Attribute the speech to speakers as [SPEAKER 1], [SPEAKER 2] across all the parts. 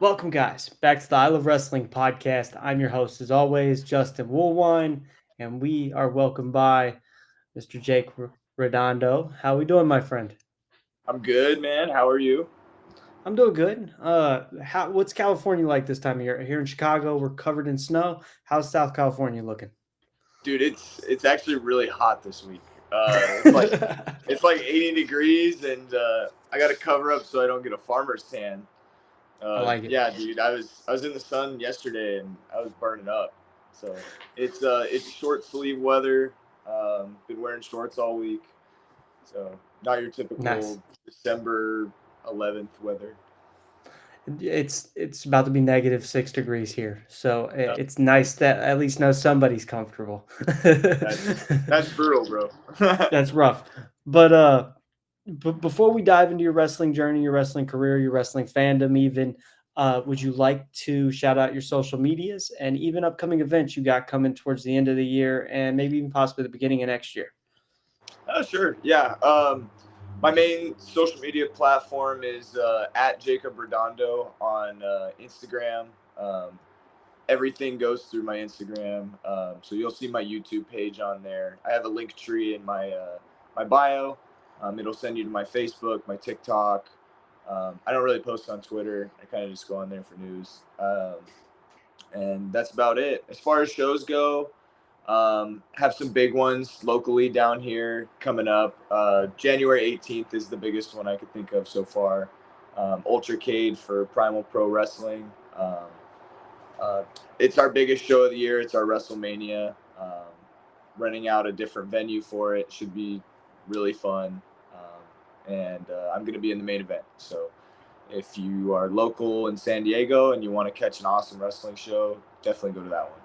[SPEAKER 1] Welcome, guys, back to the I Love Wrestling podcast. I'm your host, as always, Justin Woolwine, and we are welcomed by Mr. Jake Redondo. How we doing, my friend?
[SPEAKER 2] I'm good, man. How are you?
[SPEAKER 1] I'm doing good. What's California like this time of year? Here in Chicago, we're covered in snow. How's South California looking?
[SPEAKER 2] Dude, it's actually really hot this week. It's like 80 degrees, and I got to cover up so I don't get a farmer's tan.
[SPEAKER 1] I like it.
[SPEAKER 2] Yeah, dude, I was in the sun yesterday and I was burning up. So it's short sleeve weather. Been wearing shorts all week. So not your
[SPEAKER 1] Nice.
[SPEAKER 2] typical December 11th weather.
[SPEAKER 1] It's about to be -6 degrees here, so
[SPEAKER 2] Uh,
[SPEAKER 1] it's nice that at least know somebody's comfortable.
[SPEAKER 2] that's brutal, bro.
[SPEAKER 1] That's rough. But before we dive into your wrestling journey, your wrestling career, your wrestling fandom, even, would you like to shout out your social medias and even upcoming events you got coming towards the end of the year and maybe even possibly the beginning of next year?
[SPEAKER 2] Oh, sure. Yeah. My main social media platform is at Jacob Redondo on Instagram. Um, Everything goes through my Instagram, so you'll see my YouTube page on there. I have a link tree in my bio. It'll send you to my Facebook, my TikTok. I don't really post on Twitter. I kind of just go on there for news, and that's about it. As far as shows go, have some big ones locally down here coming up. January 18th is the biggest one I could think of so far. Ultracade for Primal Pro Wrestling. Uh, it's our biggest show of the year. It's our WrestleMania. Renting out a different venue for it should be really fun. And I'm going to be in the main event. So if you are local in San Diego and you want to catch an awesome wrestling show, definitely go to that one.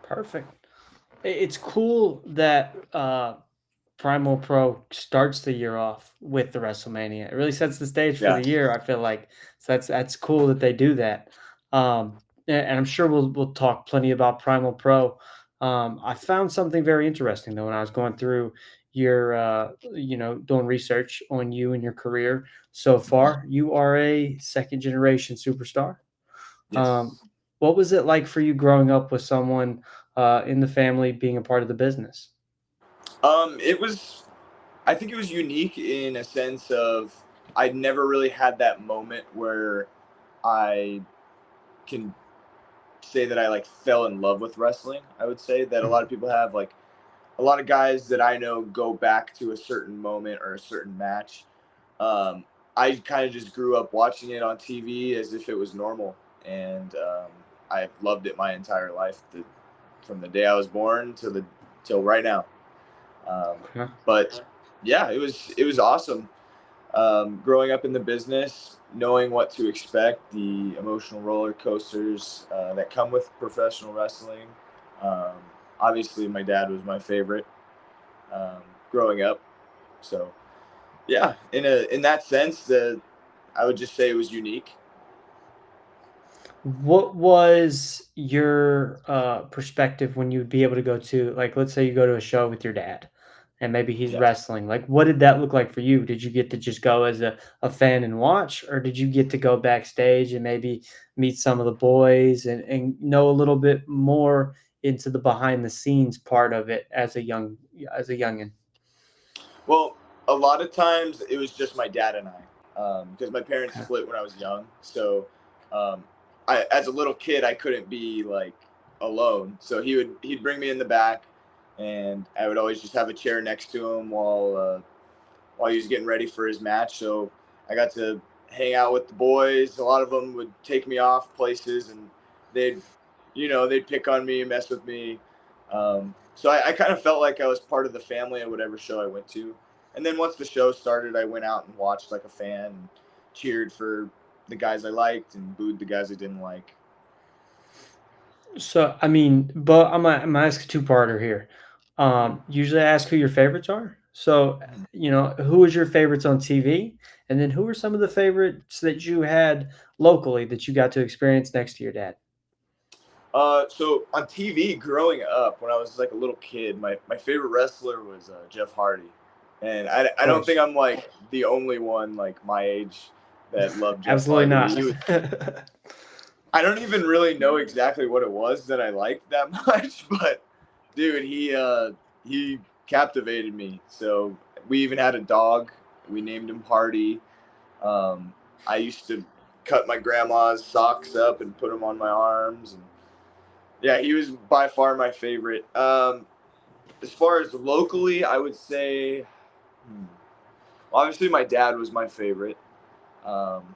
[SPEAKER 1] Perfect. It's cool that Primal Pro starts the year off with the WrestleMania. It really sets the stage for
[SPEAKER 2] Yeah.
[SPEAKER 1] the year, I feel like. So that's cool that they do that. And I'm sure we'll talk plenty about Primal Pro. I found something very interesting though when I was going through your doing research on you and your career so far. You are a second generation superstar. Um,
[SPEAKER 2] Yes.
[SPEAKER 1] what was it like for you growing up with someone in the family being a part of the business?
[SPEAKER 2] It was. I think it was unique in a sense of I never really had that moment where I can say that I like fell in love with wrestling. I would say that a lot of people have like a lot of guys that I know go back to a certain moment or a certain match. Um, I kind of just grew up watching it on TV as if it was normal, and I've loved it my entire life, from the day I was born to the till right now. Um,
[SPEAKER 1] Okay.
[SPEAKER 2] but yeah, it was awesome. Growing up in the business, knowing what to expect, the emotional roller coasters that come with professional wrestling. Um, Obviously, my dad was my favorite um, growing up. So yeah, in that sense, I would just say it was unique.
[SPEAKER 1] What was your perspective when you would be able to go to, like, let's say you go to a show with your dad and maybe he's
[SPEAKER 2] Yeah.
[SPEAKER 1] wrestling? Like, what did that look like for you? Did you get to just go as a fan and watch, or did you get to go backstage and maybe meet some of the boys and know a little bit more into the behind the scenes part of it as a youngin?
[SPEAKER 2] Well, a lot of times it was just my dad and I, because my parents
[SPEAKER 1] Okay.
[SPEAKER 2] split when I was young. So, um, as a little kid, I couldn't be like alone. So he'd bring me in the back, and I would always just have a chair next to him while he was getting ready for his match. So I got to hang out with the boys. A lot of them would take me off places, and they'd, they'd pick on me and mess with me. So I kind of felt like I was part of the family at whatever show I went to. And then once the show started, I went out and watched like a fan, and cheered for the guys I liked and booed the guys I didn't like.
[SPEAKER 1] So, I mean, but I'm gonna ask a two-parter here.
[SPEAKER 2] Mm-hmm.
[SPEAKER 1] Usually I ask who your favorites are. So, who was your favorites on TV? And then who are some of the favorites that you had locally that you got to experience next to your dad?
[SPEAKER 2] So on TV, growing up, when I was like a little kid, my favorite wrestler was Jeff Hardy, and I
[SPEAKER 1] Of
[SPEAKER 2] don't
[SPEAKER 1] course.
[SPEAKER 2] think I'm like the only one like my age. that loved Jeff
[SPEAKER 1] Absolutely
[SPEAKER 2] Hardy.
[SPEAKER 1] not.
[SPEAKER 2] I don't even really know exactly what it was that I liked that much, but dude, he captivated me. So we even had a dog. We named him Hardy. Um, I used to cut my grandma's socks up and put them on my arms, and yeah, he was by far my favorite. As far as locally, I would say, obviously my dad was my favorite. Um,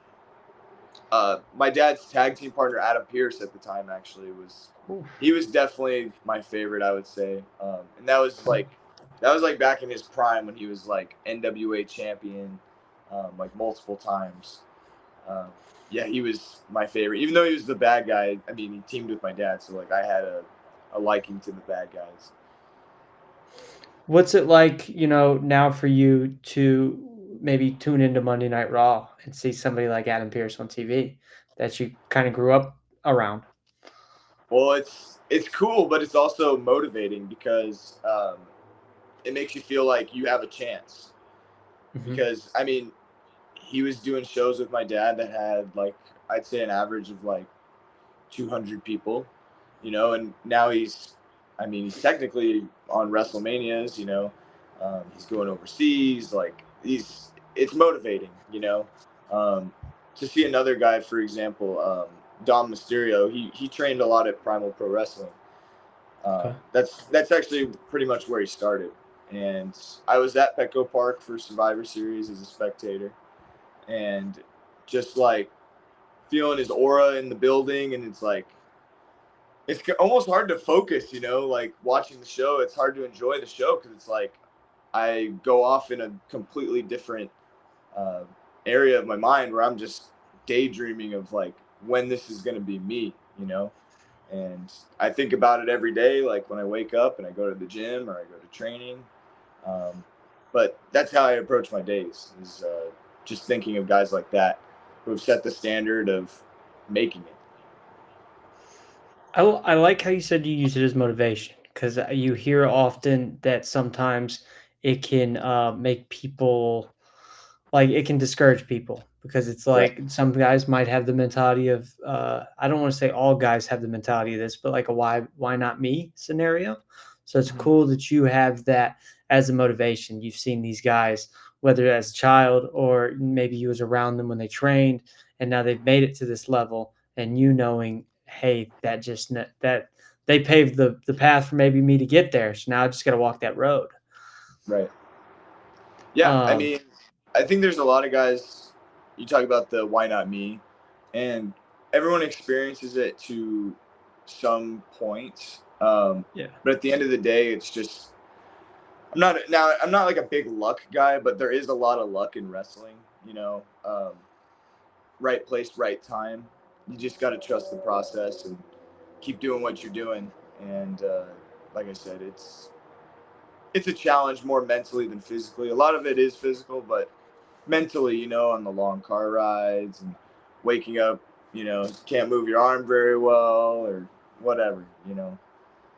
[SPEAKER 2] my dad's tag team partner Adam Pierce at the time actually was
[SPEAKER 1] Oof,
[SPEAKER 2] he was definitely my favorite, I would say, and that was like back in his prime when he was like NWA champion, like multiple times. Um, yeah, he was my favorite, even though he was the bad guy. I mean, he teamed with my dad, so like I had a liking to the bad guys.
[SPEAKER 1] what's it like, now for you to maybe tune into Monday Night Raw and see somebody like Adam Pearce on TV that you kind of grew up around?
[SPEAKER 2] Well, it's cool, but it's also motivating because it makes you feel like you have a chance.
[SPEAKER 1] Hmm.
[SPEAKER 2] Because I mean, he was doing shows with my dad that had like I'd say an average of like 200 people, and now I mean, he's technically on WrestleManias, he's going overseas, like it's motivating, um, to see another guy, for example, Dom Mysterio, he trained a lot at Primal Pro Wrestling.
[SPEAKER 1] Okay.
[SPEAKER 2] That's actually pretty much where he started, and I was at Petco Park for Survivor Series as a spectator, and just like feeling his aura in the building, and it's like it's almost hard to focus, like watching the show. It's hard to enjoy the show because it's like I go off in a completely different uh, area of my mind where I'm just daydreaming of like when this is going to be me. And I think about it every day, like when I wake up and I go to the gym or I go to training. Um, but that's how I approach my days, is just thinking of guys like that who have set the standard of making it.
[SPEAKER 1] I like how you said you use it as motivation because you hear often that sometimes it can make people like it can discourage people because it's
[SPEAKER 2] Right.
[SPEAKER 1] like some guys might have the mentality of I don't want to say all guys have the mentality of this, but like a why not me scenario. So it's
[SPEAKER 2] Mhm.
[SPEAKER 1] cool that you have that as a motivation. You've seen these guys, whether as a child or maybe you was around them when they trained, and now they've made it to this level, and you knowing, hey, that they paved the path for maybe me to get there. So now I just got to walk that road.
[SPEAKER 2] Right. Yeah, I
[SPEAKER 1] Um,
[SPEAKER 2] mean, I think there's a lot of guys. You talk about the why not me, and everyone experiences it to some point.
[SPEAKER 1] yeah.
[SPEAKER 2] But at the end of the day, it's just I'm not like a big luck guy, but there is a lot of luck in wrestling. Right place, right time. You just got to trust the process and keep doing what you're doing. And like I said, it's a challenge more mentally than physically. A lot of it is physical, but mentally, on the long car rides and waking up, can't move your arm very well or whatever.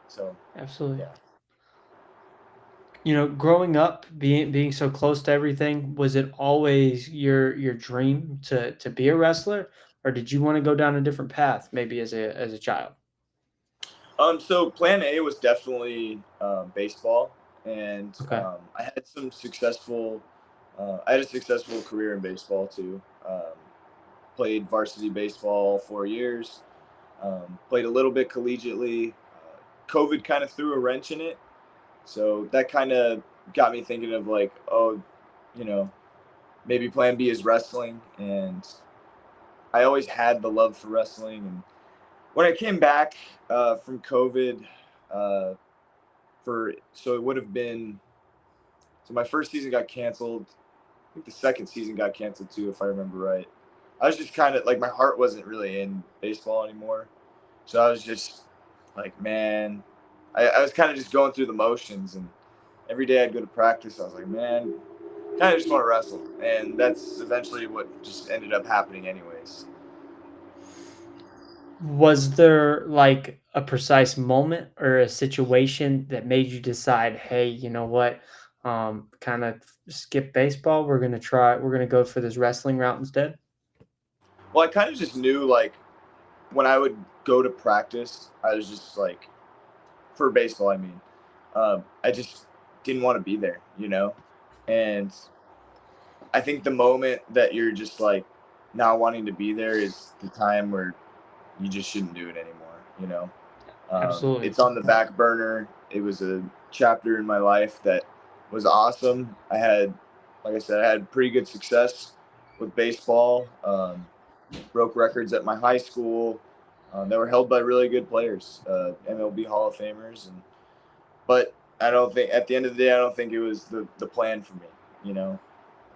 [SPEAKER 2] So,
[SPEAKER 1] Absolutely.
[SPEAKER 2] yeah.
[SPEAKER 1] Growing up, being so close to everything, was it always your dream to be a wrestler, or did you want to go down a different path, maybe as a child?
[SPEAKER 2] So plan A was definitely baseball, and
[SPEAKER 1] Okay.
[SPEAKER 2] I had a successful career in baseball too. Played varsity baseball 4 years. Played a little bit collegiately. COVID kind of threw a wrench in it, so that kind of got me thinking of like, oh, you know, maybe plan B is wrestling. And I always had the love for wrestling. And when I came back from COVID, uh, so it would have been so my first season got canceled. I think the second season got canceled too, if I remember right. I was just kind of like my heart wasn't really in baseball anymore, so I was just like, man, I was kind of just going through the motions, and every day I'd go to practice. I was like, man, kind of just want to wrestle, and that's eventually what just ended up happening, anyways.
[SPEAKER 1] Was there like a precise moment or a situation that made you decide, hey, you know what? Kind of skip baseball. We're gonna go for this wrestling route instead.
[SPEAKER 2] Well, I kind of just knew, like, when I would go to practice, I was just like, for baseball, I mean, I just didn't want to be there, you know? And I think the moment that you're just like not wanting to be there is the time where you just shouldn't do it anymore, you know?
[SPEAKER 1] Absolutely.
[SPEAKER 2] It's on the back burner. It was a chapter in my life that was awesome. Like I said, I had pretty good success with baseball. Broke records at my high school that were held by really good players, MLB Hall of Famers. But I don't think at the end of the day, I don't think it was the plan for me. You know,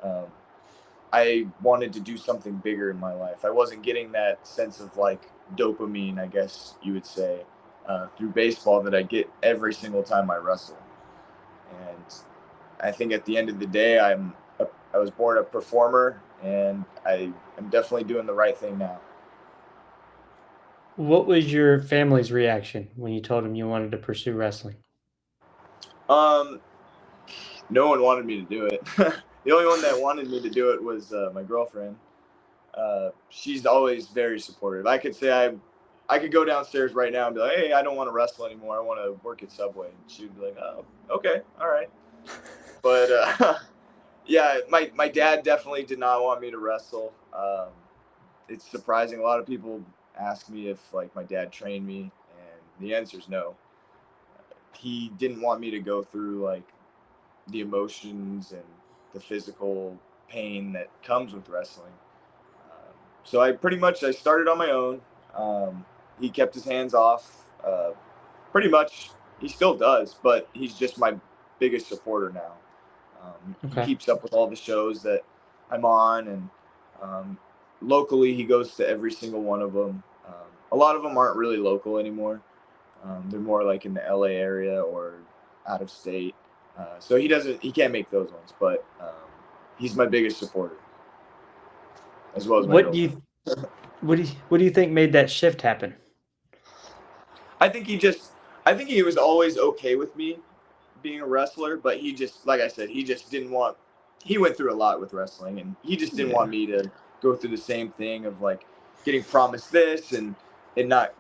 [SPEAKER 2] um, I wanted to do something bigger in my life. I wasn't getting that sense of like dopamine, I guess you would say, through baseball that I get every single time I wrestle. And I think at the end of the day, I was born a performer, and I am definitely doing the right thing now.
[SPEAKER 1] What was your family's reaction when you told them you wanted to pursue wrestling?
[SPEAKER 2] Um, no one wanted me to do it. The only one that wanted me to do it was my girlfriend. She's always very supportive. I could go downstairs right now and be like, "Hey, I don't want to wrestle anymore. I want to work at Subway." And she'd be like, "Oh, okay, all right." But yeah, my dad definitely did not want me to wrestle. It's surprising. A lot of people ask me if like my dad trained me, and the answer is no. He didn't want me to go through like the emotions and the physical pain that comes with wrestling. So I started on my own. Um, he kept his hands off. Pretty much, he still does, but he's just my biggest supporter now. He
[SPEAKER 1] Okay.
[SPEAKER 2] keeps up with all the shows that I'm on, and um, locally he goes to every single one of them. A lot of them aren't really local anymore. They're more like in the LA area or out of state. So he can't make those ones, but he's my biggest supporter as well as my
[SPEAKER 1] What do
[SPEAKER 2] girlfriend.
[SPEAKER 1] you what do you think made that shift happen?
[SPEAKER 2] I think I think he was always okay with me being a wrestler, but he just, like I said, he just didn't want, he went through a lot with wrestling, and he just didn't
[SPEAKER 1] Yeah.
[SPEAKER 2] want me to go through the same thing of like getting promised this and not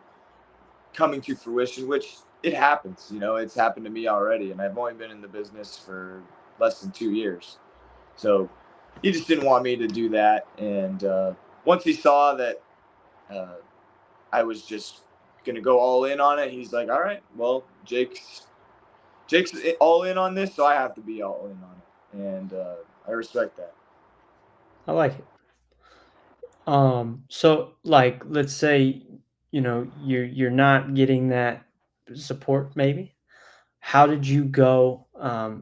[SPEAKER 2] coming to fruition, which it happens, you know, it's happened to me already. And I've only been in the business for less than 2 years. So he just didn't want me to do that. And once he saw that uh, I was just gonna go all in on it, he's like, "All right, well, Jake's all in on this, so I have to be all in on it," and I respect that.
[SPEAKER 1] I like it. So like let's say, you're not getting that support maybe. How did you go?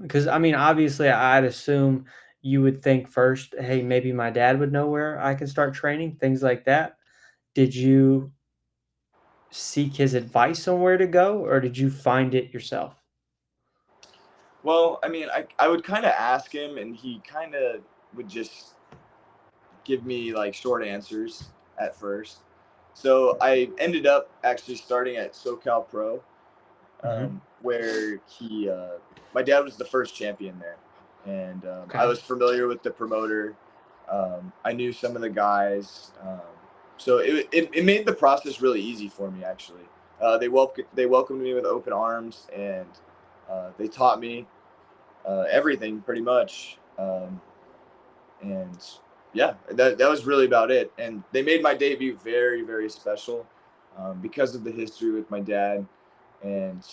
[SPEAKER 1] Because I mean, obviously, I'd assume you would think first, hey, maybe my dad would know where I can start training, things like that. Did you seek his advice on where to go, or did you find it yourself?
[SPEAKER 2] Well, I mean, I would kind of ask him, and he kind of would just give me like short answers at first. So I ended up actually starting at SoCal Pro,
[SPEAKER 1] Hmm.
[SPEAKER 2] where my dad was the first champion there, and I
[SPEAKER 1] Okay.
[SPEAKER 2] was familiar with the promoter. I knew some of the guys, so it made the process really easy for me. Actually, they welcomed me with open arms, and they taught me everything pretty much. And yeah, that was really about it. And they made my debut very, very special because of the history with my dad, and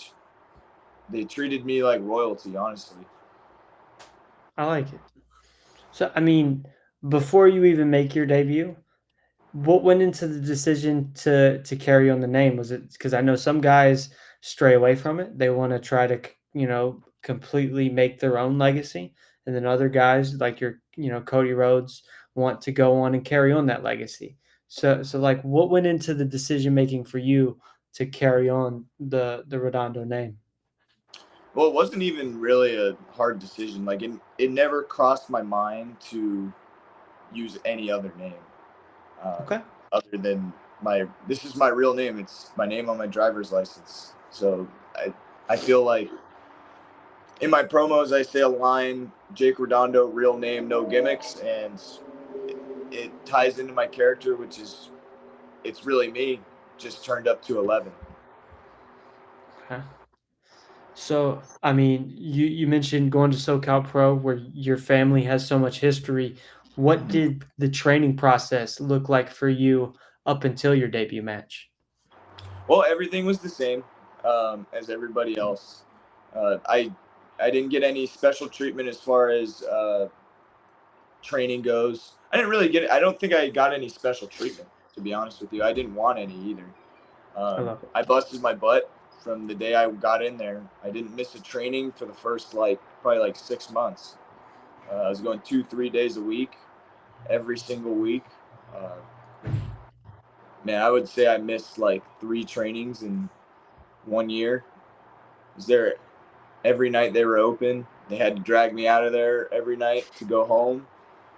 [SPEAKER 2] they treated me like royalty, honestly.
[SPEAKER 1] I like it. So, I mean, before you even make your debut, what went into the decision to carry on the name? Was it because I know some guys stray away from it. They wanna try to, completely make their own legacy, and then other guys like Cody Rhodes want to go on and carry on that legacy. So, like, what went into the decision making for you to carry on the Redondo name?
[SPEAKER 2] Well, it wasn't even really a hard decision. Like it never crossed my mind to use any other name um,
[SPEAKER 1] Okay.
[SPEAKER 2] other than my. This is my real name. It's my name on my driver's license. So I feel like in my promos I say a line: Jake Redondo, real name, no gimmicks, and it ties into my character, which is it's really me, just turned up to 11.
[SPEAKER 1] Okay. So, I mean, you mentioned going to SoCal Pro where your family has so much history. What
[SPEAKER 2] Mhm.
[SPEAKER 1] did the training process look like for you up until your debut match?
[SPEAKER 2] Well, everything was the same as everybody else. I didn't get any special treatment as far as training goes. I didn't really get it. I don't think I got any special treatment, to be honest with you. I didn't want any either.
[SPEAKER 1] I love it.
[SPEAKER 2] I busted my butt from the day I got in there. I didn't miss a training for the first probably like 6 months. I was going 2, 3 days a week, every single week. Uh, man, I would say I missed like 3 trainings in 1 year. Was there every night they were open? They had to drag me out of there every night to go home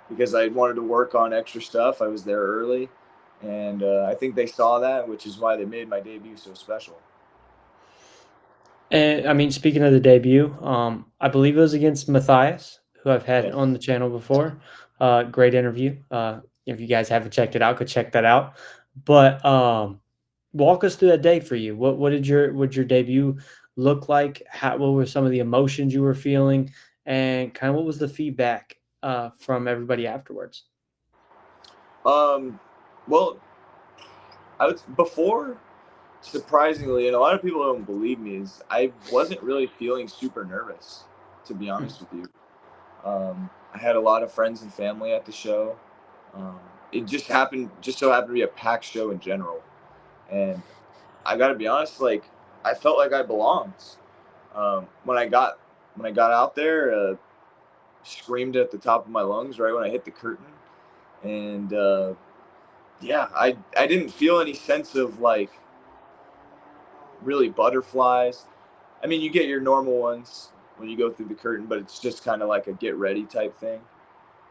[SPEAKER 2] because I wanted to work on extra stuff. I was there early, and I think they saw that, which is why they made my debut so special.
[SPEAKER 1] And I mean, speaking of the debut, I believe it was against Matthias, who I've had
[SPEAKER 2] Yes.
[SPEAKER 1] on the channel before. Great interview. If you guys haven't checked it out, go check that out. But walk us through that day for you. What did your debut look like? What were some of the emotions you were feeling, and kind of what was the feedback from everybody afterwards?
[SPEAKER 2] Um, well, I was before surprisingly, and a lot of people don't believe me, is I wasn't really feeling super nervous, to be
[SPEAKER 1] Mm.
[SPEAKER 2] honest with you. I had a lot of friends and family at the show. Um, it just so happened to be a packed show in general, and I got to be honest, like I felt like I belonged. When I got out there, screamed at the top of my lungs right when I hit the curtain, and yeah, I didn't feel any sense of like really butterflies. I mean, you get your normal ones when you go through the curtain, but it's just kind of like a get ready type thing.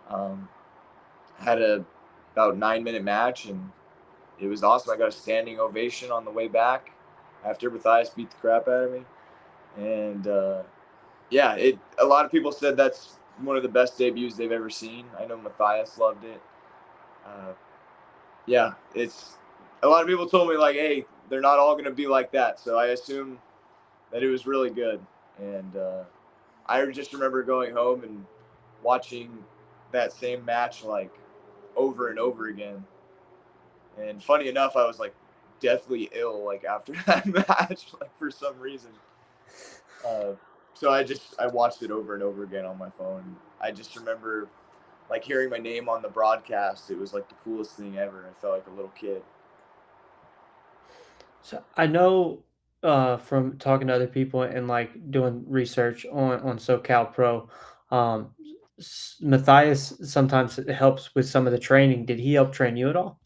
[SPEAKER 2] Um, had a about 9 minute match, and it was awesome. I got a standing ovation on the way back after Matthias beat the crap out of me, and yeah, it. A lot of people said that's one of the best debuts they've ever seen. I know Matthias loved it. Uh, yeah, it's a lot of people told me like, hey, they're not all going to be like that. So I assume that it was really good, and I just remember going home and watching that same match like over and over again. And funny enough, I was like deathly ill like after that match, like for some reason. Uh, so I watched it over and over again on my phone. I just remember like hearing my name on the broadcast. It was like the coolest thing ever. I felt like a little kid.
[SPEAKER 1] So I know from talking to other people and like doing research on SoCal Pro, um, Matthias sometimes helps with some of the training. Did he help train you at all?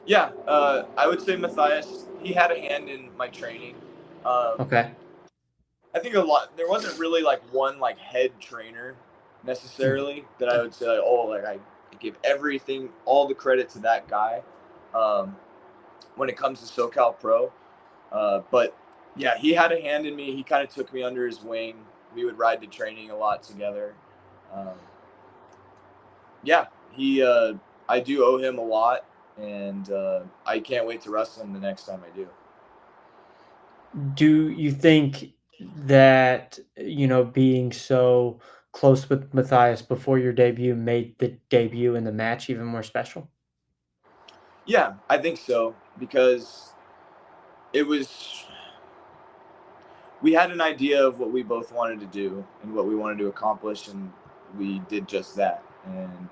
[SPEAKER 2] Yeah, I would say Matthias. He had a hand in my training. Um,
[SPEAKER 1] Okay.
[SPEAKER 2] I think a lot. There wasn't really like one like head trainer
[SPEAKER 1] Mm.
[SPEAKER 2] necessarily that I would say like, oh, like I give everything, all the credit to that guy. Um, when it comes to SoCal Pro, but yeah, he had a hand in me. He kind of took me under his wing. We would ride to training a lot together. Um, yeah, he. I do owe him a lot, and I can't wait to wrestle him the next time I do.
[SPEAKER 1] Do you think that, being so close with Matthias before your debut made the debut and the match even more special?
[SPEAKER 2] Yeah, I think so because it was we had an idea of what we both wanted to do and what we wanted to accomplish, and we did just that. And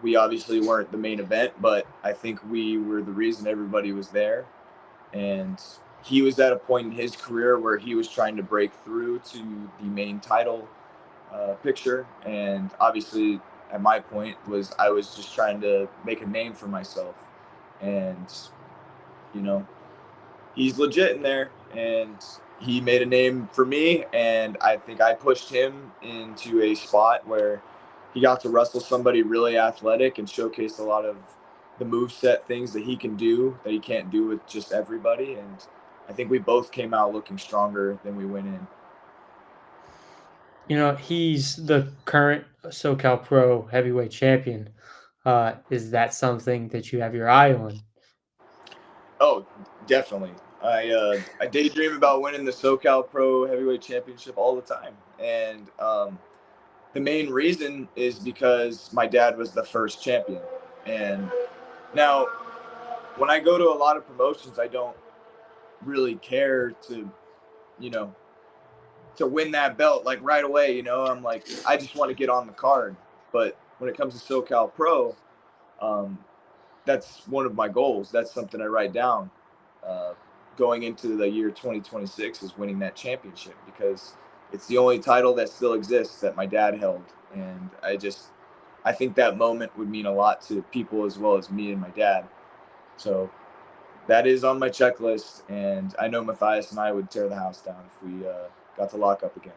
[SPEAKER 2] we obviously weren't the main event, but I think we were the reason everybody was there. And he was at a point in his career where he was trying to break through to the main title picture, and obviously at my point was I was just trying to make a name for myself, and you know he's legit in there, and he made a name for me, and I think I pushed him into a spot where he got to wrestle somebody really athletic and showcase a lot of the move set things that he can do that he can't do with just everybody. And I think we both came out looking stronger than we went in.
[SPEAKER 1] He's the current SoCal Pro heavyweight champion. Is that something that you have your eye on?
[SPEAKER 2] Oh, definitely. I daydream about winning the SoCal Pro Heavyweight Championship all the time, and the main reason is because my dad was the first champion. And now, when I go to a lot of promotions, I don't really care to, you know, to win that belt like right away. I'm like, I just want to get on the card. But when it comes to SoCal Pro, um, that's one of my goals. That's something I write down. Uh, Going into the year 2026 is winning that championship, because it's the only title that still exists that my dad held, and I think that moment would mean a lot to people as well as me and my dad. So that is on my checklist, and I know Matthias and I would tear the house down if we got to lock up again.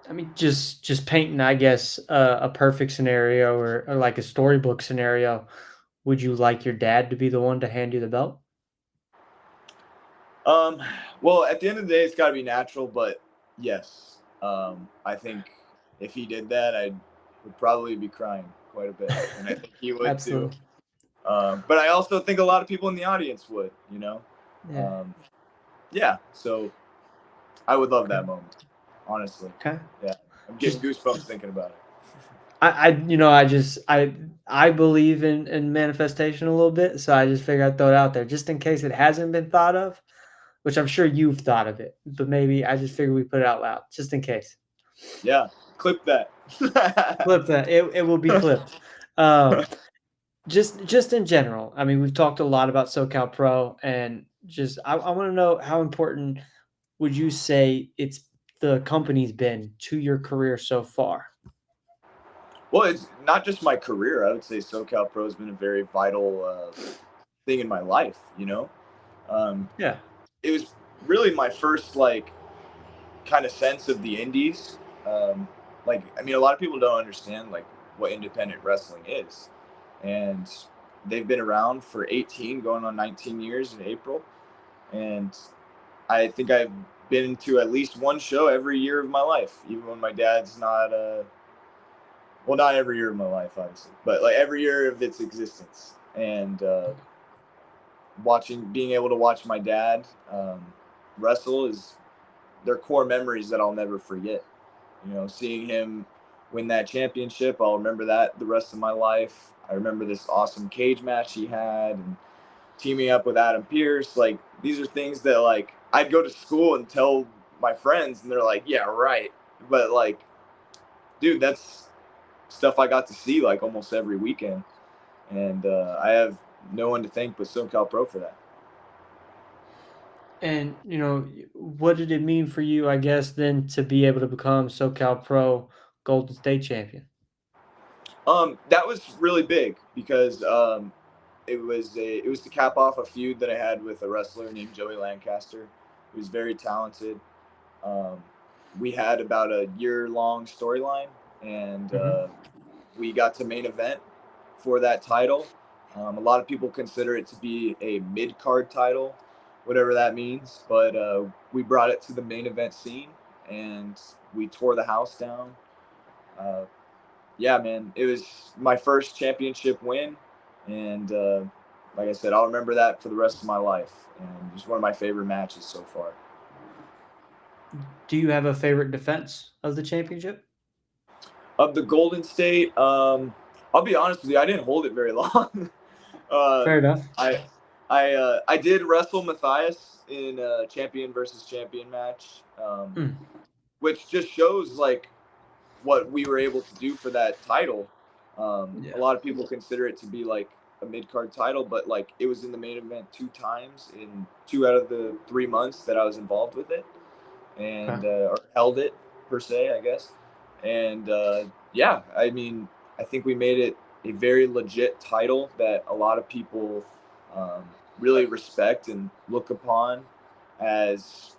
[SPEAKER 1] I mean, just painting, I guess, a perfect scenario or like a storybook scenario. Would you like your dad to be the one to hand you the belt?
[SPEAKER 2] Um, well, at the end of the day, it's got to be natural, but yes, I think if he did that, I would probably be crying quite a bit, and I think he would too.
[SPEAKER 1] Absolutely.
[SPEAKER 2] But I also think a lot of people in the audience would.
[SPEAKER 1] Yeah.
[SPEAKER 2] Um, yeah, so I would love
[SPEAKER 1] Okay.
[SPEAKER 2] that moment, honestly.
[SPEAKER 1] Okay.
[SPEAKER 2] Yeah, I'm getting
[SPEAKER 1] Just
[SPEAKER 2] goosebumps thinking about it.
[SPEAKER 1] I believe in manifestation a little bit, so I just figured I'd throw it out there just in case it hasn't been thought of, which I'm sure you've thought of it, but maybe I just figured we put it out loud just in case.
[SPEAKER 2] Yeah, clip that.
[SPEAKER 1] Clip that. It will be clipped. Um, just in general. I mean, we've talked a lot about SoCal Pro, and just I want to know how important would you say the company's been to your career so far?
[SPEAKER 2] Well, it's not just my career. I would say SoCal Pro has been a very vital thing in my life. Um,
[SPEAKER 1] Yeah.
[SPEAKER 2] it was really my first like kind of sense of the indies. Like, I mean, a lot of people don't understand like what independent wrestling is, and they've been around for 18, going on 19 years in April, and I think I've been to at least one show every year of my life, even when my dad's not. Well, not every year of my life, obviously, but like every year of its existence, and being able to watch my dad wrestle is they're core memories that I'll never forget. Seeing him win that championship, I'll remember that the rest of my life. I remember this awesome cage match he had, and teaming up with Adam Pierce. Like, these are things that like I'd go to school and tell my friends, and they're like, "Yeah, right." But like, dude, that's stuff I got to see like almost every weekend, and I have no one to thank but SoCal Pro for that.
[SPEAKER 1] And what did it mean for you, I guess, then to be able to become SoCal Pro Golden State champion?
[SPEAKER 2] That was really big because it was to cap off a feud that I had with a wrestler named Joey Lancaster, who's very talented. Um, we had about a year long storyline, and
[SPEAKER 1] Hmm.
[SPEAKER 2] we got to main event for that title. A lot of people consider it to be a mid card title, whatever that means, but we brought it to the main event scene, and we tore the house down. Uh, yeah, man, it was my first championship win, and like I said, I'll remember that for the rest of my life, and just one of my favorite matches so far.
[SPEAKER 1] Do you have a favorite defense of the championship?
[SPEAKER 2] Of the Golden State, I'll be honest with you, I didn't hold it very long.
[SPEAKER 1] Fair
[SPEAKER 2] um,
[SPEAKER 1] enough.
[SPEAKER 2] I I did wrestle Matthias in a champion versus champion match,
[SPEAKER 1] Mm,
[SPEAKER 2] which just shows like what we were able to do for that title. A
[SPEAKER 1] yeah.
[SPEAKER 2] lot of people consider it to be like a mid card title, but like it was in the main event two times in 2 out of the 3 months that I was involved with it,
[SPEAKER 1] Okay.
[SPEAKER 2] and or held it per se, I guess. And yeah, I mean, I think we made it a very legit title that a lot of people um, really respect and look upon as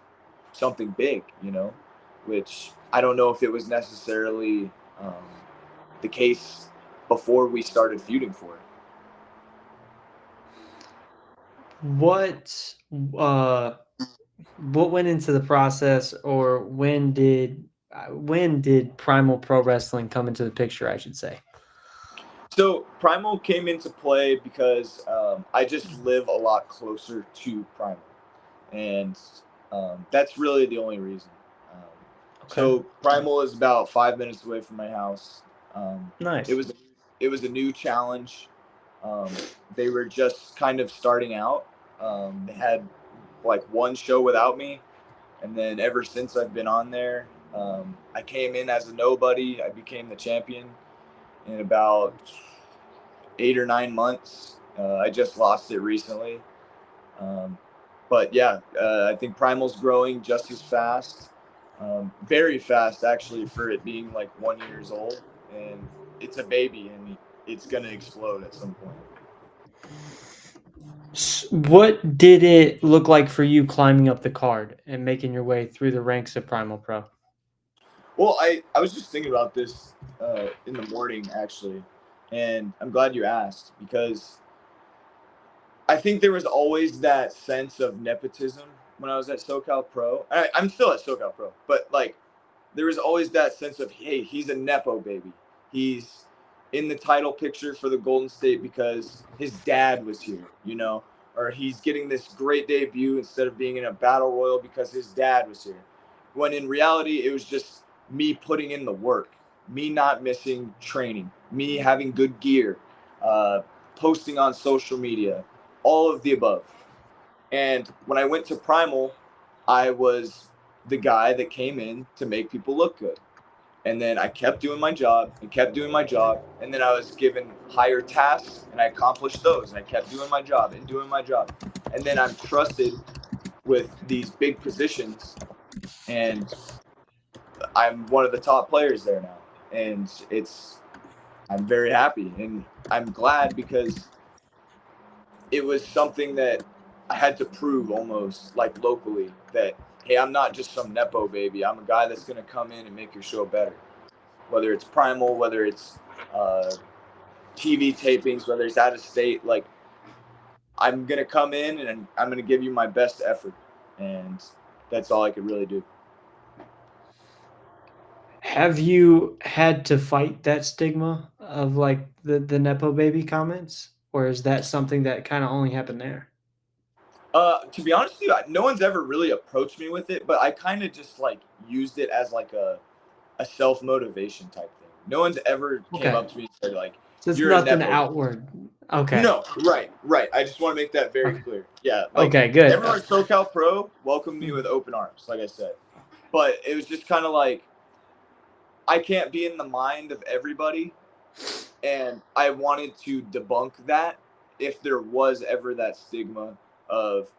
[SPEAKER 2] something big, which I don't know if it was necessarily um, the case before we started feuding for it.
[SPEAKER 1] What uh what went into the process, or when did Primal Pro Wrestling come into the picture, I should say?
[SPEAKER 2] So Primal came into play because I just live a lot closer to Primal, and that's really the only reason. Um,
[SPEAKER 1] Okay.
[SPEAKER 2] so Primal is about 5 minutes away from my house. Um, it
[SPEAKER 1] Nice.
[SPEAKER 2] was it was a new challenge. They were just kind of starting out. They had like one show without me, and then ever since I've been on there, I came in as a nobody. I became the champion in about 8 or 9 months. I just lost it recently. Um, but yeah, I think Primal's growing just as fast, very fast actually for it being like 1 years old, and it's a baby and it's gonna explode at some point.
[SPEAKER 1] What did it look like for you climbing up the card and making your way through the ranks of Primal Pro?
[SPEAKER 2] Well, I was just thinking about this in the morning actually, and I'm glad you asked because I think there was always that sense of nepotism when I was at SoCal Pro. I'm still at SoCal Pro, but like there was always that sense of, hey, he's a nepo baby. He's in the title picture for the Golden State because his dad was here, or he's getting this great debut instead of being in a battle royal because his dad was here. When in reality, it was just me putting in the work, me not missing training, me having good gear, uh, posting on social media, all of the above. And when I went to Primal, I was the guy that came in to make people look good. And then I kept doing my job and kept doing my job. And then I was given higher tasks and I accomplished those. And I kept doing my job and doing my job. And then I'm trusted with these big positions. And I'm one of the top players there now. And I'm very happy. And I'm glad because it was something that I had to prove almost like locally that, hey, I'm not just some nepo baby. I'm a guy that's going to come in and make your show better. Whether it's Primal, whether it's uh, TV tapings, whether it's out of state, like I'm going to come in and I'm going to give you my best effort. And that's all I could really do.
[SPEAKER 1] Have you had to fight that stigma of like the nepo baby comments, or is that something that kind of only happened there?
[SPEAKER 2] To be honest with you, no one's ever really approached me with it, but I kind of just like used it as like a self motivation type thing. No one's ever came
[SPEAKER 1] Okay,
[SPEAKER 2] up to me and said like,
[SPEAKER 1] so it's
[SPEAKER 2] "You're a
[SPEAKER 1] nothing
[SPEAKER 2] nepo."
[SPEAKER 1] outward. Okay,
[SPEAKER 2] No, right, right. I just want to make that very
[SPEAKER 1] okay,
[SPEAKER 2] clear. Yeah, like
[SPEAKER 1] okay, good.
[SPEAKER 2] everyone at SoCal Pro welcomed me
[SPEAKER 1] Mm,
[SPEAKER 2] with open arms, like I said. But it was just kind of like I can't be in the mind of everybody, and I wanted to debunk that if there was ever that stigma of,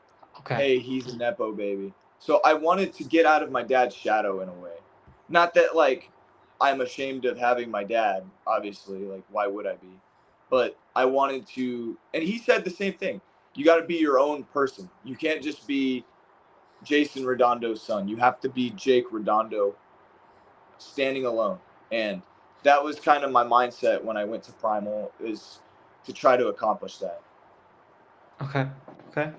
[SPEAKER 1] okay,
[SPEAKER 2] hey, he's a nepo baby. So I wanted to get out of my dad's shadow in a way. Not that like I'm ashamed of having my dad, obviously, like why would I be? But I wanted to, and he said the same thing. You got to be your own person. You can't just be Jason Redondo's son. You have to be Jake Redondo standing alone. And that was kind of my mindset when I went to Primal, is to try to accomplish that.
[SPEAKER 1] okay, okay.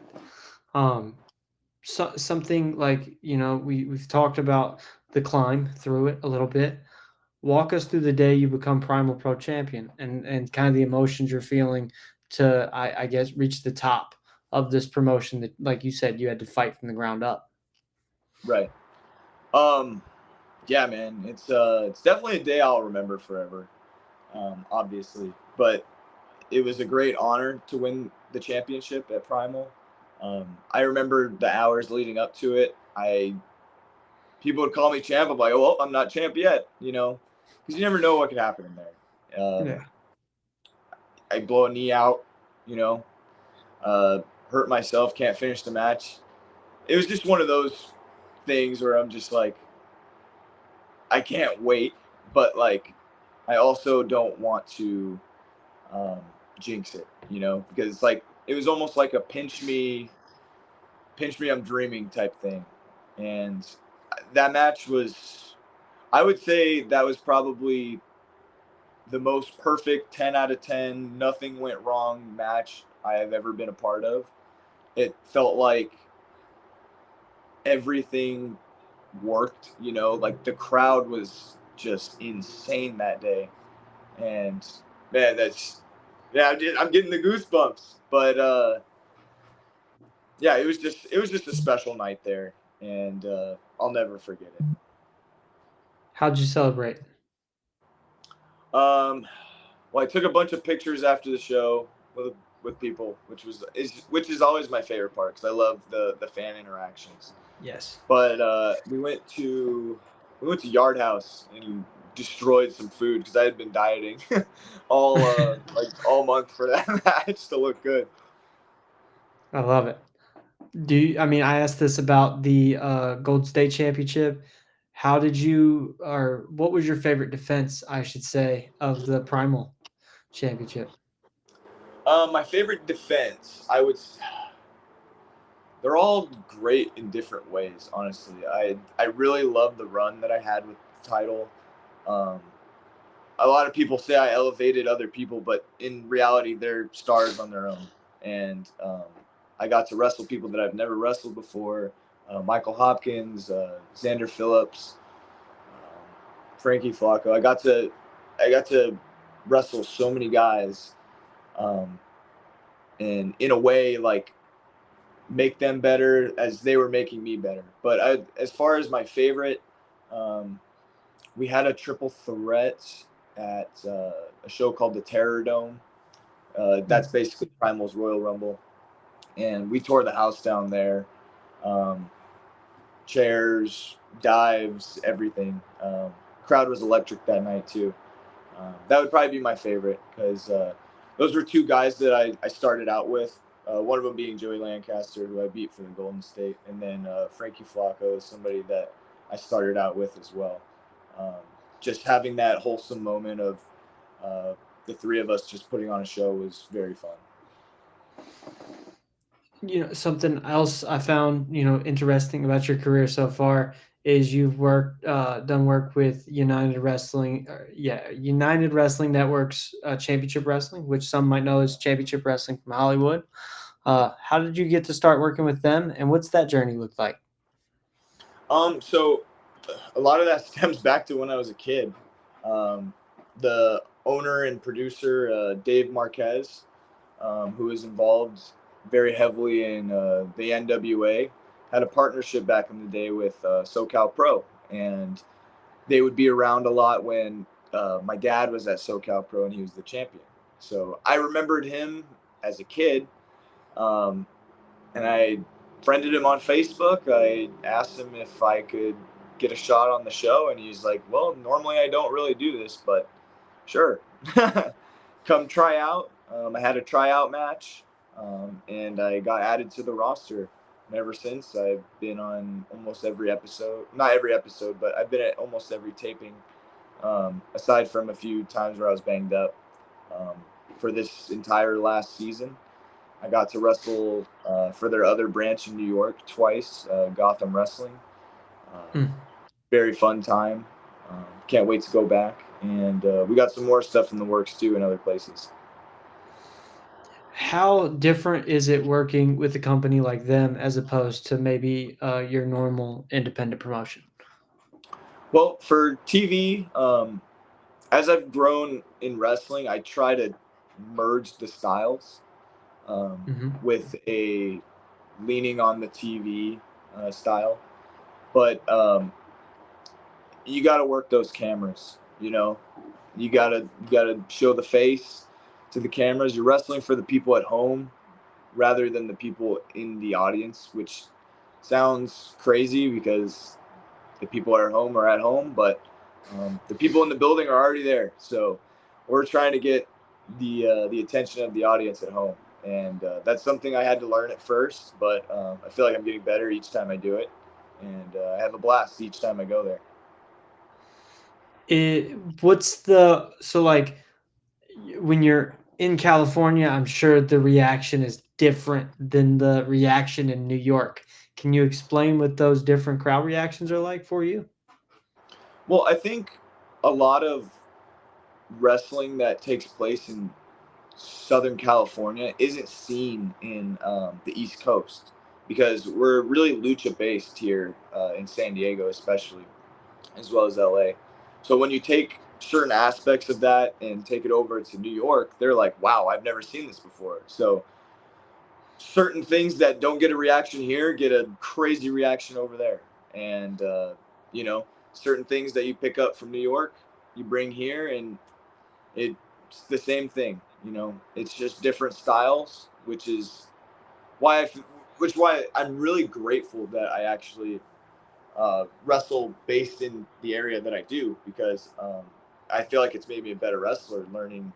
[SPEAKER 1] Um, something like we've talked about the climb through it a little bit. Walk us through the day you become Primal Pro Champion and kind of the emotions you're feeling to I guess reach the top of this promotion that, like you said, you had to fight from the ground up.
[SPEAKER 2] Right. Um yeah, man, it's definitely a day I'll remember forever. Obviously, but it was a great honor to win the championship at Primal. I remember the hours leading up to it. I People would call me champ. I'm like, oh, well, I'm not champ yet, because you never know what could happen in there.
[SPEAKER 1] Yeah.
[SPEAKER 2] I blow a knee out, you know, uh, hurt myself, can't finish the match. It was just one of those things where I'm just like, I can't wait, but like, I also don't want to um, jinx it, because it's like it was almost like a pinch me, I'm dreaming type thing, and that match was, I would say, that was probably the most perfect 10 out of 10, nothing went wrong match I have ever been a part of. It felt like everything worked, like the crowd was just insane that day. And Man, I'm getting the goosebumps. But yeah, it was just a special night there, and I'll never forget it.
[SPEAKER 1] How'd you celebrate?
[SPEAKER 2] Um, well, I took a bunch of pictures after the show with with people, which is always my favorite part because I love the fan interactions.
[SPEAKER 1] Yes.
[SPEAKER 2] But we went to Yard House and destroyed some food because I had been dieting all month for that match to look good.
[SPEAKER 1] I love it. I mean, I asked this about the Gold State Championship. How did you, or what was your favorite defense, I should say, of the Primal Championship?
[SPEAKER 2] My favorite defense, they're all great in different ways. Honestly, I really love the run that I had with the title. Um, a lot of people say I elevated other people, but in reality, they're stars on their own. And I got to wrestle people that I've never wrestled before: Michael Hopkins, Xander Phillips, Frankie Flacco. I got to wrestle so many guys, um, and in a way, like make them better as they were making me better. But as far as my favorite, um, we had a triple threat at a show called the Terror Dome. That's
[SPEAKER 1] Mm.
[SPEAKER 2] basically Primal's Royal Rumble, and we tore the house down there. Um, Chairs, dives, everything. Crowd was electric that night too. That would probably be my favorite because those were two guys that I started out with. One of them being Joey Lancaster, who I beat for the Golden State, and then Frankie Flacco is somebody that I started out with as well. Um, just having that wholesome moment of uh, the three of us just putting on a show was very fun.
[SPEAKER 1] Something else I found, interesting about your career so far is you've done work with United Wrestling Network's Championship Wrestling, which some might know as Championship Wrestling from Hollywood. How did you get to start working with them, and what's that journey look like?
[SPEAKER 2] So a lot of that stems back to when I was a kid. Um, the owner and producer, Dave Marquez, who was involved very heavily in the NWA, had a partnership back in the day with SoCal Pro, and they would be around a lot when my dad was at SoCal Pro and he was the champion. So I remembered him as a kid, um, and I friended him on Facebook. I asked him if I could get a shot on the show, and he's like, "Well, normally I don't really do this, but sure, come try out." I had a tryout match, and I got added to the roster. And ever since, I've been on almost every episode. Not every episode, but I've been at almost every taping, aside from a few times where I was banged up. Um, for this entire last season, I got to wrestle for their other branch in New York twice, Gotham Wrestling. Um,
[SPEAKER 1] Hmm.
[SPEAKER 2] Very fun time. Can't wait to go back. And we got some more stuff in the works too in other places.
[SPEAKER 1] How different is it working with a company like them as opposed to maybe your normal independent promotion?
[SPEAKER 2] Well, for TV, as I've grown in wrestling, I try to merge the styles
[SPEAKER 1] Hmm.
[SPEAKER 2] with a leaning on the TV style. But you got to work those cameras. You gotta show the face to the cameras. You're wrestling for the people at home rather than the people in the audience, which sounds crazy because the people at home are at home, but the people in the building are already there. So we're trying to get the attention of the audience at home, and that's something I had to learn at first, but I feel like I'm getting better each time I do it, and I have a blast each time I go there.
[SPEAKER 1] It what's the so like when you're in California, I'm sure the reaction is different than the reaction in New York. Can you explain what those different crowd reactions are like for you?
[SPEAKER 2] Well, I think a lot of wrestling that takes place in Southern California isn't seen in the East Coast because we're really lucha based here in San Diego, especially as well as LA. So when you take certain aspects of that and take it over to New York, they're like, wow, I've never seen this before. So certain things that don't get a reaction here get a crazy reaction over there. And, you know, certain things that you pick up from New York, you bring here, and it's the same thing. You know, it's just different styles, which is why why I'm really grateful that I actually wrestle based in the area that I do, because I feel like it's made me a better wrestler learning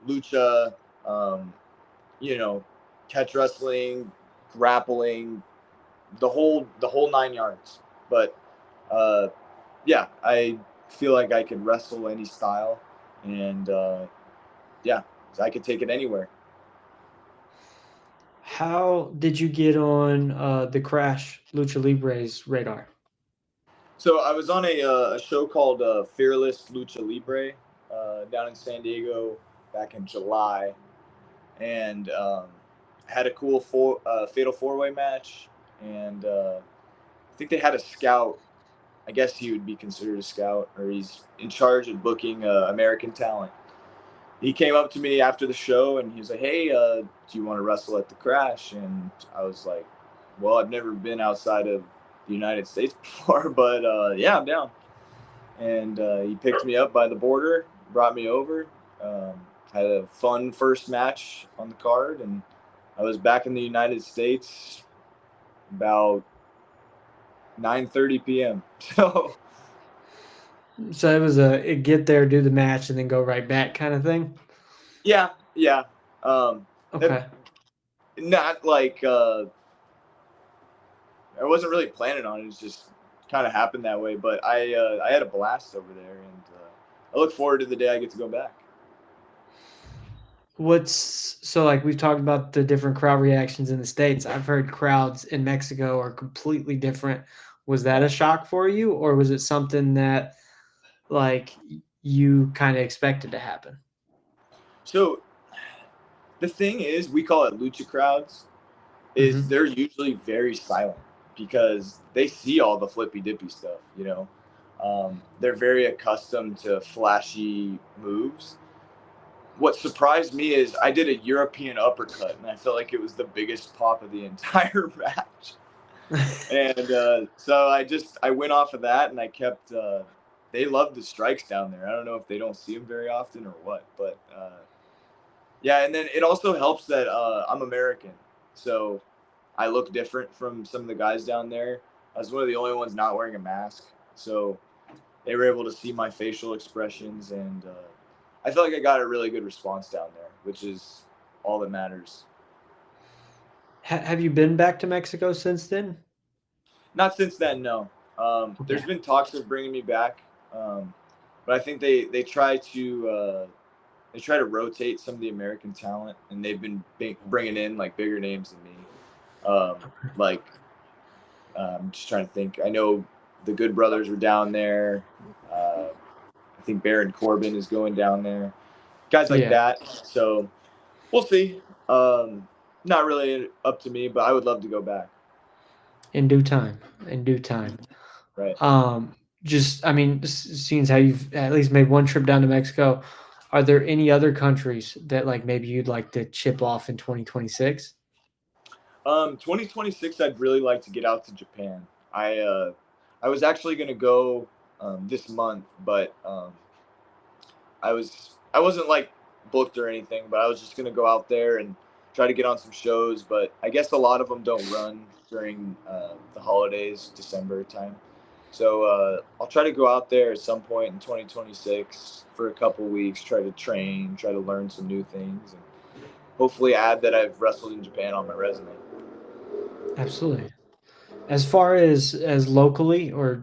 [SPEAKER 2] lucha, um, you know, catch wrestling, grappling, the whole 9 yards. But uh, yeah, I feel like I could wrestle any style, and yeah, I could take it anywhere.
[SPEAKER 1] How did you get on the Crash Lucha Libre's radar?
[SPEAKER 2] So I was on a show called Fearless Lucha Libre down in San Diego back in July, and had a cool fatal four-way match, and I think they had a scout. I guess he would be considered a scout, or he's in charge of booking American talent. He came up to me after the show and he was like, "Hey, do you want to wrestle at the Crash?" And I was like, "Well, I've never been outside of the United States before, but yeah, I'm down." And he picked me up by the border, brought me over, had a fun first match on the card, and I was back in the United States about 9:30 p.m. So
[SPEAKER 1] So it was a get there, do the match, and then go right back kind of thing.
[SPEAKER 2] yeah, yeah, um,
[SPEAKER 1] Okay.
[SPEAKER 2] not like I wasn't really planning on it. It just kind of happened that way. But I had a blast over there, and I look forward to the day I get to go back.
[SPEAKER 1] What's so like we've talked about the different crowd reactions in the States. I've heard crowds in Mexico are completely different. Was that a shock for you, or was it something that like you kind of expected to happen?
[SPEAKER 2] So the thing is, we call it lucha crowds. Is
[SPEAKER 1] Hmm.
[SPEAKER 2] they're usually very silent because they see all the flippy dippy stuff. You know, they're very accustomed to flashy moves. What surprised me is I did a European uppercut, and I felt like it was the biggest pop of the entire match. And so I went off of that, and I kept. They love the strikes down there. I don't know if they don't see them very often or what, but yeah. And then it also helps that I'm American, so I look different from some of the guys down there. I was one of the only ones not wearing a mask, so they were able to see my facial expressions, and I feel like I got a really good response down there, which is all that matters.
[SPEAKER 1] Have you been back to Mexico since then?
[SPEAKER 2] Not since then, no.
[SPEAKER 1] Okay.
[SPEAKER 2] There's been talks of bringing me back, um, but I think they try to rotate some of the American talent, and they've been bringing in like bigger names than me. Um, like I'm just trying to think. I know the Good Brothers were down there. I think Baron Corbin is going down there. Guys like
[SPEAKER 1] Yeah,
[SPEAKER 2] that. So we'll see. Not really up to me, but I would love to go back.
[SPEAKER 1] in due time. In due time.
[SPEAKER 2] Right.
[SPEAKER 1] Just I mean, seeing how you've at least made one trip down to Mexico, are there any other countries that like maybe you'd like to chip off in 2026?
[SPEAKER 2] 2026, I'd really like to get out to Japan. I was actually gonna go this month, but I wasn't like booked or anything, but I was just gonna go out there and try to get on some shows. But I guess a lot of them don't run during the holidays, December time. So I'll try to go out there at some point in 2026 for a couple weeks, try to train, try to learn some new things, and hopefully add that I've wrestled in Japan on my resume.
[SPEAKER 1] Absolutely. As far as locally, or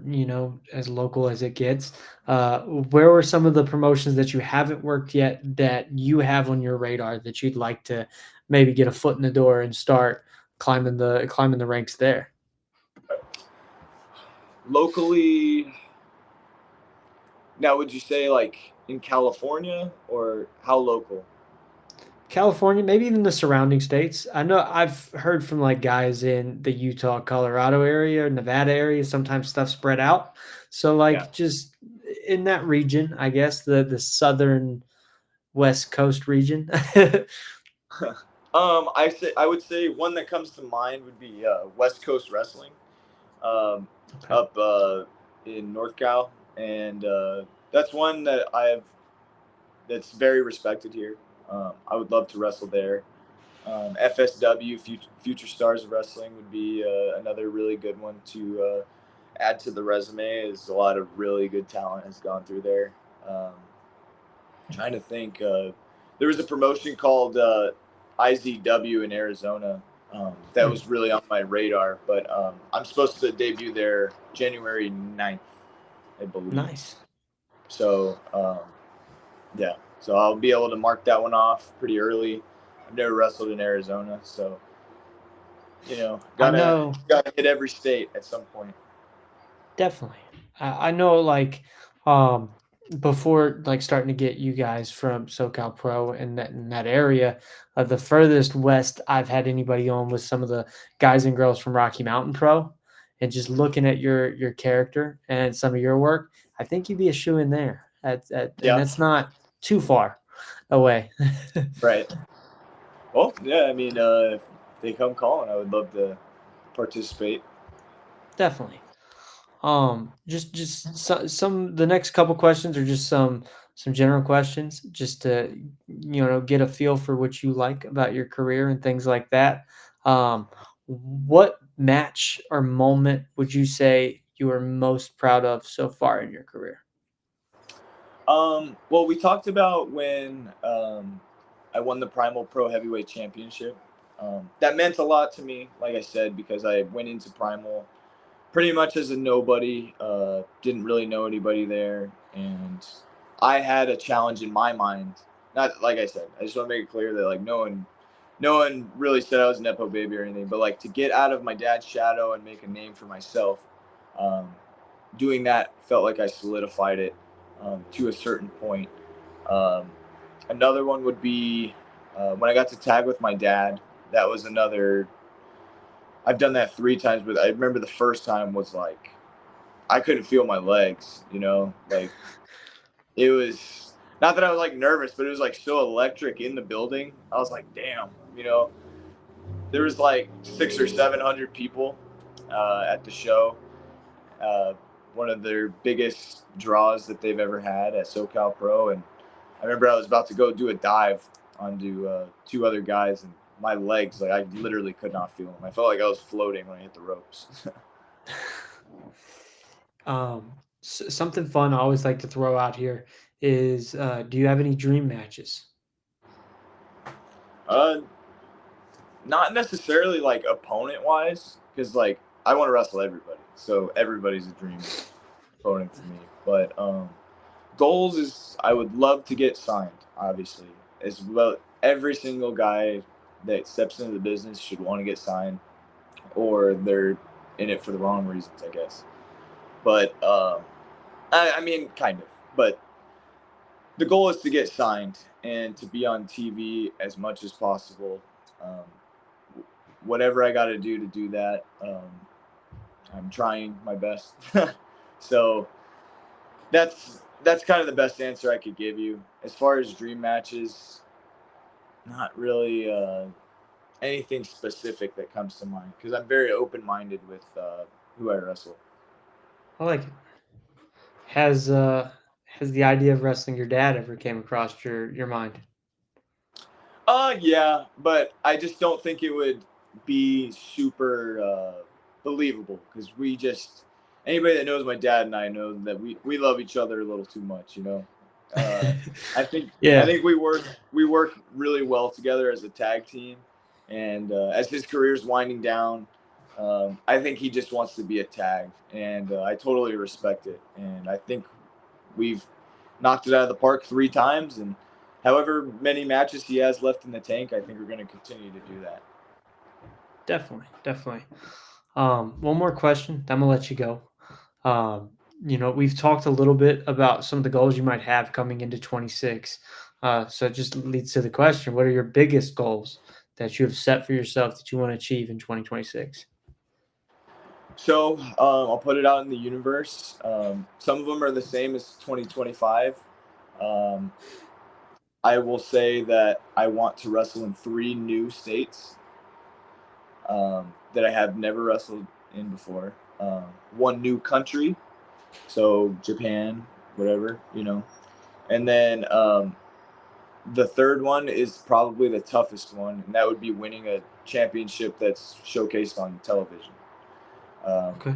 [SPEAKER 1] as local as it gets, where were some of the promotions that you haven't worked yet that you have on your radar that you'd like to maybe get a foot in the door and start climbing the ranks there?
[SPEAKER 2] Locally, now would you say like in California or how local?
[SPEAKER 1] California, maybe even the surrounding states. I know I've heard from like guys in the Utah, Colorado area, Nevada area. Sometimes stuff spread out. So
[SPEAKER 2] Yeah.
[SPEAKER 1] like, just in that region, I guess the southern West Coast region.
[SPEAKER 2] I would say one that comes to mind would be West Coast Wrestling, um,
[SPEAKER 1] Okay.
[SPEAKER 2] up in North Cal, and that's one that that's very respected here. I would love to wrestle there. FSW, Future Stars of Wrestling, would be another really good one to add to the resume. As a lot of really good talent has gone through there. Trying to think, there was a promotion called IZW in Arizona that
[SPEAKER 1] Hmm.
[SPEAKER 2] was really on my radar, but I'm supposed to debut there January 9th, I believe.
[SPEAKER 1] Nice.
[SPEAKER 2] So yeah, so I'll be able to mark that one off pretty early. I've never wrestled in Arizona, so
[SPEAKER 1] I
[SPEAKER 2] gotta
[SPEAKER 1] know.
[SPEAKER 2] hit every state at some point.
[SPEAKER 1] Definitely. I know, like, um, before like starting to get you guys from SoCal Pro in that area, the furthest west I've had anybody on was some of the guys and girls from Rocky Mountain Pro, and just looking at your character and some of your work, I think you'd be a shoe in there. And
[SPEAKER 2] Yeah,
[SPEAKER 1] that's not too far away.
[SPEAKER 2] right. Well, yeah, I mean, if they come calling, I would love to participate.
[SPEAKER 1] Definitely. Just some the next couple questions are just some general questions, just to get a feel for what you like about your career and things like that. What match or moment would you say you are most proud of so far in your career?
[SPEAKER 2] Well, we talked about when I won the Primal Pro Heavyweight Championship. That meant a lot to me, like I said, because I went into Primal pretty much as a nobody, didn't really know anybody there, and I had a challenge in my mind. Not like I said, I just want to make it clear that like no one really said I was a nepo baby or anything, but like to get out of my dad's shadow and make a name for myself, um, doing that felt like I solidified it to a certain point. Um, Another one would be when I got to tag with my dad. That was another. I've done that 3 times, but I remember the first time was like I couldn't feel my legs. Like it was not that I was like nervous, but it was like so electric in the building. I was like, damn. There was like 600 or 700 people at the show. Uh, One of their biggest draws that they've ever had at SoCal Pro, and I remember I was about to go do a dive onto 2 other guys, and my legs, like I literally could not feel them. I felt like I was floating when I hit the ropes.
[SPEAKER 1] Something fun I always like to throw out here is, do you have any dream matches?
[SPEAKER 2] uh, Not necessarily like opponent wise, because like I want to wrestle everybody, so everybody's a dream opponent for me. But goals is I would love to get signed, obviously, as well. Every single guy that steps into the business should want to get signed, or they're in it for the wrong reasons, I guess. But I mean, kind of. But the goal is to get signed and to be on TV as much as possible. Whatever I got to do that. I'm trying my best. So that's kind of the best answer I could give you. As far as dream matches, not really anything specific that comes to mind because I'm very open minded with who I wrestle.
[SPEAKER 1] I like it. Has the idea of wrestling your dad ever came across your mind?
[SPEAKER 2] Yeah, but I just don't think it would be super believable because we just anybody that knows my dad and I know that we love each other a little too much. Uh, I think I
[SPEAKER 1] Yeah,
[SPEAKER 2] think we work really well together as a tag team, and as his career's winding down, I think he just wants to be a tag, and I totally respect it, and I think we've knocked it out of the park 3 times, and however many matches he has left in the tank, I think we're going to continue to do that.
[SPEAKER 1] definitely, definitely. One more question, then I'm gonna let you go. Um, we've talked a little bit about some of the goals you might have coming into 26. So it just leads to the question: what are your biggest goals that you have set for yourself that you want to achieve in 2026?
[SPEAKER 2] So I'll put it out in the universe. Some of them are the same as 2025. Um, I will say that I want to wrestle in 3 new states that I have never wrestled in before. One new country, so Japan, whatever, and then the third one is probably the toughest one, and that would be winning a championship that's showcased on television. Um,
[SPEAKER 1] Okay.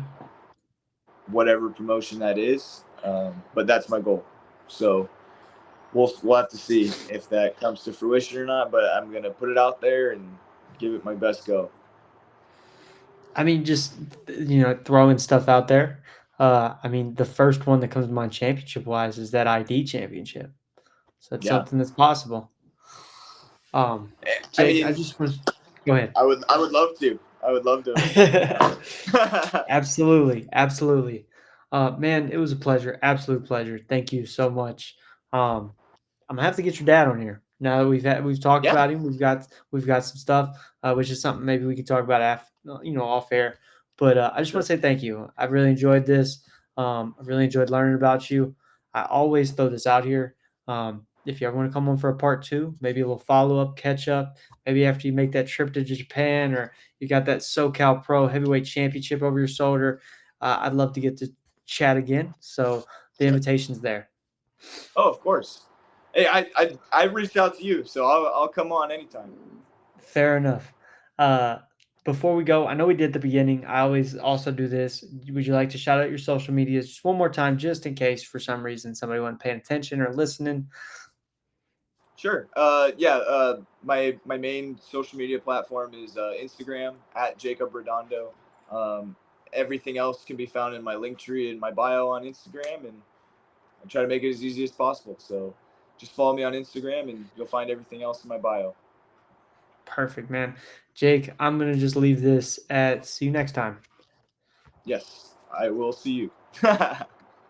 [SPEAKER 2] whatever promotion that is, but that's my goal. So we'll have to see if that comes to fruition or not. But I'm gonna put it out there and give it my best go.
[SPEAKER 1] I mean, just throwing stuff out there. I mean, the first one that comes to mind championship wise is that ID championship. So it's
[SPEAKER 2] Yeah,
[SPEAKER 1] something that's possible. Um,
[SPEAKER 2] I
[SPEAKER 1] Jake, I
[SPEAKER 2] mean,
[SPEAKER 1] just want go ahead.
[SPEAKER 2] I would love to. I would love to.
[SPEAKER 1] Absolutely, absolutely. Man, it was a pleasure, absolute pleasure. Thank you so much. Um, I'm gonna have to get your dad on here. Now that we've talked
[SPEAKER 2] Yeah,
[SPEAKER 1] about him, we've got some stuff, which is something maybe we could talk about after, off air. But I just want
[SPEAKER 2] sure.
[SPEAKER 1] to say thank you. I really enjoyed this. I really enjoyed learning about you. I always throw this out here. If you ever want to come on for a part two, maybe a little follow up, catch up. Maybe after you make that trip to Japan, or you got that SoCal Pro Heavyweight Championship over your shoulder, I'd love to get to chat again. So the invitation's there.
[SPEAKER 2] Oh, of course. Hey, I reached out to you, so I'll come on anytime.
[SPEAKER 1] Fair enough. Uh, before we go, I know we did at the beginning. I always also do this. Would you like to shout out your social medias just one more time, just in case for some reason somebody wasn't paying attention or listening?
[SPEAKER 2] Sure. Yeah. My main social media platform is Instagram at Jacob Redondo. Um, everything else can be found in my link tree in my bio on Instagram, and I try to make it as easy as possible. So just follow me on Instagram, and you'll find everything else in my bio.
[SPEAKER 1] Perfect, man. Jake, I'm gonna just leave this at see you next time.
[SPEAKER 2] Yes, I will see you.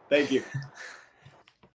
[SPEAKER 2] Thank you.